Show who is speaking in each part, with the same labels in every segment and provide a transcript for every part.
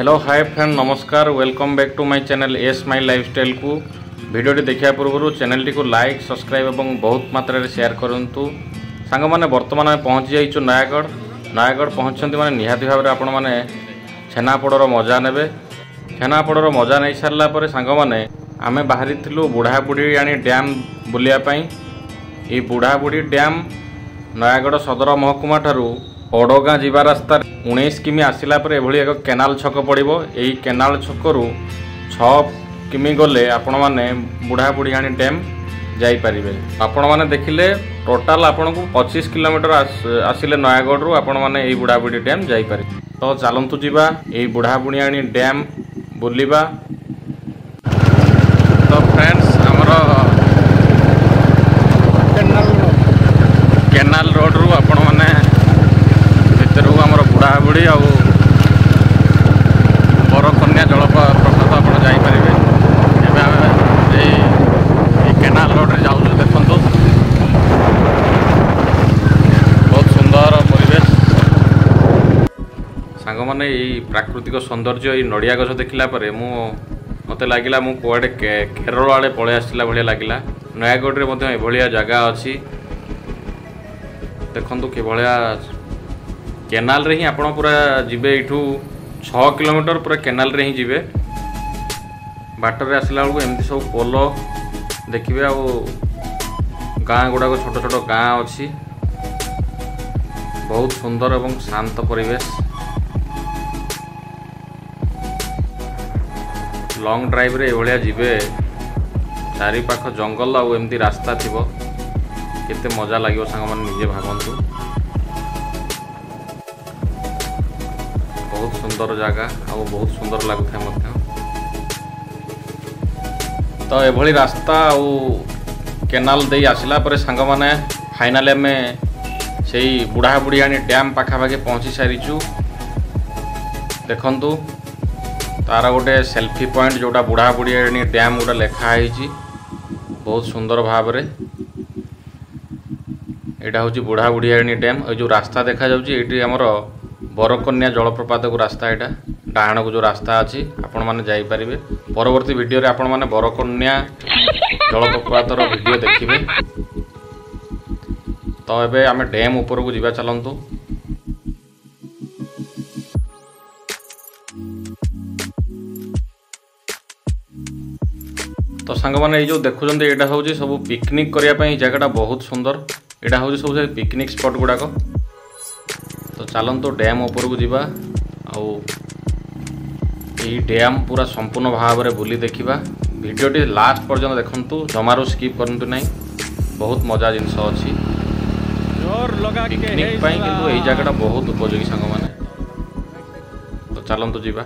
Speaker 1: Hello hi friend नमस्कार welcome back to my channel एस my lifestyle को वीडियोटी देखा पूर्व चैनल टी को लाइक सब्सक्राइब और बहुत मात्रा शेयर करूँ सांग मैंने बर्तमान पहुँची जाइए नयागढ़ पहुँचती मैंने निहाती भाव में आपण मैंने छेनापोड़र मजा ने छेनापोड़र मजा नहीं सारापर सांग मैंने आम बाहरी बुढ़ाबुढ़ी आनी डैम बुलायापी ये बुढ़ाबुढ़ी डैम नयागढ़ सदर महकुमा ठारू ओडगाँ जीवा रास्ता 19 किमी आसला एक केनाल छक पड़ो यही केनाल छकरू 6 किमी गले आपण मैंने बुढ़ाबुढ़ी डैम जापरें आपण मैंने देखिले टोटाल आपन को 25 किलोमीटर आसिले नयागढ़ आपण मैंने यही बुढ़ाबुढ़ी डैम जापरें। तो चलतु जीवा यही बुढ़ाबुढ़ी डैम बुलिबा। तो फ्रेंड्स आमर केनाल रोड रु आपण मैंने भितर आमर बुढ़ाबुढ़ी आ बरकन्या जलप्रपात आप जापरें। केनाल रोड रे जाऊँ देखु बहुत सुंदर परिवेश सांग मैंने यही प्राकृतिक सौंदर्य ये नड़िया गछ देखला मत लगिला मुझे केरल आड़े पलि आसला भाया लगिला। नयागढ़ में यह जगह अच्छी देखु कि भाया केनाल रे ही आपण पूरा जीवे यू 6 किलोमीटर पूरा केनाल रे ही जीवे बाटर आसला बेलू एमती सब पोल देखिए आ गाँ गुड़ाक छोट छोट गाँ अच्छी बहुत सुंदर एवं शांत परिवेश। लॉन्ग ड्राइव रे एभलिया जीवे चारि पाख जंगल आ एमती रास्ता थिबो केते मजा लागियो सांग मन निजे भाबंतु। बहुत सुंदर जगह आ बहुत सुंदर लागुथा मध्य। तो एभली रास्ता आउ केनाल दे आसला पर सांग माने फाइनाली में से बुढ़ाबुढ़ी डैम पाखापाखि पहुँची सारीचु। देखंतु तार गोटे सेल्फी पॉइंट जोटा बुढ़ाबुढ़ी डैम गोटे लेखाई बहुत सुंदर भाव में यहाँ हूँ बुढ़ाबुढ़ी डैम। जो रास्ता देखा ये आमर बरकन्या जलप्रपात को रास्ता यहाँ डाहाण को जो रास्ता अच्छी आपण मैंने जापरें। परवर्ती वीडियो रे आपण मैंने बरकन्या जलप्रपात वीडियो देखिए। तो ये आम डैम ऊपर को जीवा चलतु। तो सांग मैंने जो देखुं यहाँ हूँ सब पिकनिक करने जगह बहुत सुंदर यहाँ हूँ सब पिकनिक स्पॉट गुड़ाक। तो चलतु डैम ऊपर को जीवा यही डैम पूरा संपूर्ण भाव में बुली देखा। वीडियोटी लास्ट पर्यंत देखंतु जमारू स्किप करंतु नहीं बहुत मजा जिनस अच्छी पिकनिक किंतु यही जगह बहुत उपयोगी सांग माने। तो चलतु जीवा।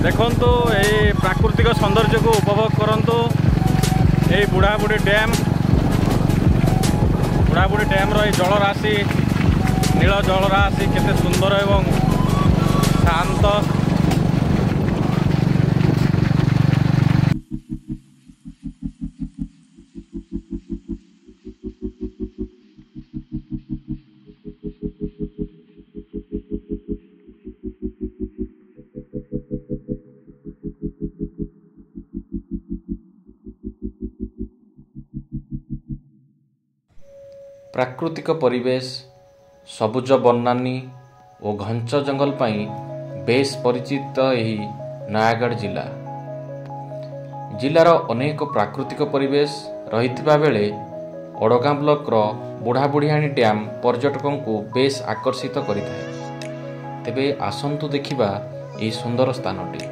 Speaker 1: देखंतु ये प्राकृतिक सौंदर्य को उपभोग करंतु। ये बुढ़ाबुढ़ी डैम रो जलराशि नील जलराशि केते सुंदर एवं शांत। प्राकृतिक परिवेश सबुज बनानी और घंच जंगल पाई बेस परिचित यही नयागढ़ जिलार अनेक प्राकृतिक परिवेश रही बेले ओडगाँ ब्लॉकर बुढ़ाबुढ़ियाणी डैम पर्यटकों को बेस आकर्षित करिଥାଏ। तेबे आसंतु देखिबा एही सुंदर स्थानटी।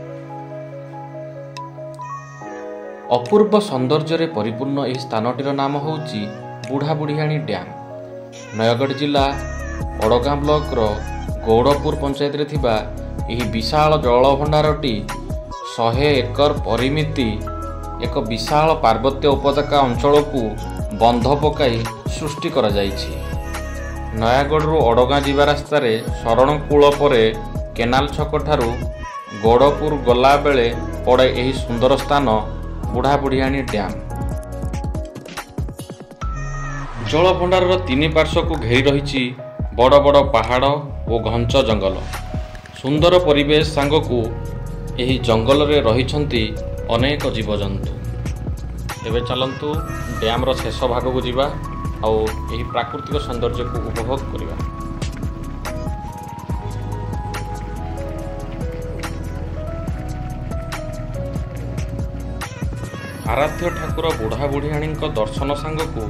Speaker 1: अपूर्व सौंदर्य परिपूर्ण एही स्थानटीर नाम होउची बुढ़ाबुढ़ियाणी डैम। नयगढ़ जिला ओडगाँ ब्लॉकर गौड़पुर पंचायत रे थिबा एही विशाल जलभंडारटी 100 एकर परिमिति एक विशाल पार्वत्य उपत्यका अंचल को बंध पकाई सृष्टि करा जाइछि। नयागढ़ ओडगाँ जीवा रास्ता रे शरणकूल परे केनाल छक ठारू गौड़पुर गला बेले पड़े एही सुंदर स्थान बुढ़ाबुढ़ियाणी डैम। जलभंडार 3 पार्श्व को घेरी रही बड़ बड़ पहाड़ और घंच जंगल। सुंदर परिवेश सांग को एही जंगल रे रहिछंती अनेक जीवजंतु। एबे चलंतु डैम रो शेष भाग को जीवा आउ एही प्राकृतिक सौंदर्य को उपभोग करिवा। आराध्य ठाकुर बुढ़ाबुढ़ियाणी दर्शन सांग को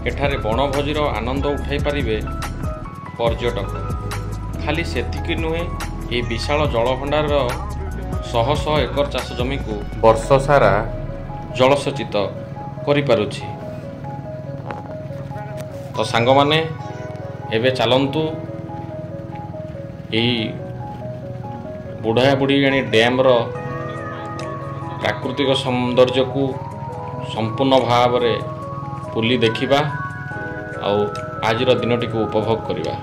Speaker 1: एठारे बनभोजीर आनंद उठाई पारिबे पर्यटक। खाली सेतिकी नुहे ए विशाल जलभंडार 100 एकर चाष जमी को वर्ष सारा जलसेचित करि पारुछि। तो सांग माने एबे चलंतु एही बुढ़ाबुढ़ियाणी डैम रो प्राकृतिक सौंदर्य को संपूर्ण भाव रे बुली देखिबा आउ आजिर दिनटी को उपभोग करिबा।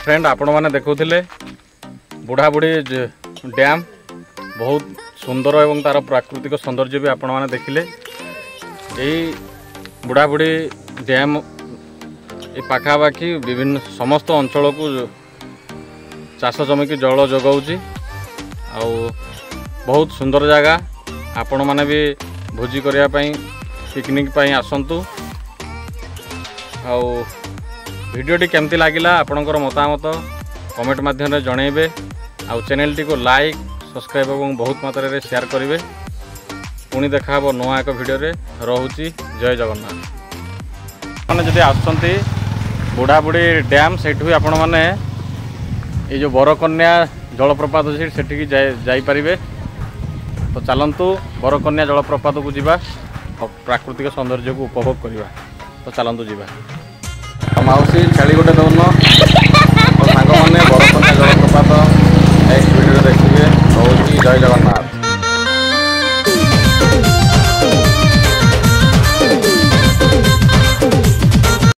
Speaker 1: फ्रेंड आपण मैंने देखुले बुढ़ाबुढ़ी डैम बहुत सुंदर एवं तार प्राकृतिक सौंदर्य भी आपण मैंने देखिले। यही बुढ़ाबुढ़ी डैम ये पाखापाखि विभिन्न समस्त अंचल को चाष जमी की जल जगाऊँगी। बहुत सुंदर जगह आपण मैंने भी भोजी करने पिकनिक आसतु। भिडियोटी केमती लगिला आपणकर मतामत कमेंट माध्यम जनइबे। आउ चैनल टी को लाइक सब्सक्राइब और बहुत मात्रा रे शेयर करेंगे। पुणी देखा नुआ एक वीडियो रे रहुची। जय जगन्नाथ। मैंने जब आसुँच बुढ़ाबुढ़ी डैम से आपण मैंने ये जो बरकन्या जलप्रपात अच्छी सेठी जाइपारे। तो चलतु बरकन्या जलप्रपात को जीवा और प्राकृतिक सौंदर्य को उपभोग करवा। तो चलतु जीवा। माउसी छाड़ी गोटे दौन तो सांग मैंने बरकन्या जलप्रपात नेक्स्ट वीडियो देखिए। रोज जय जगन्नाथ।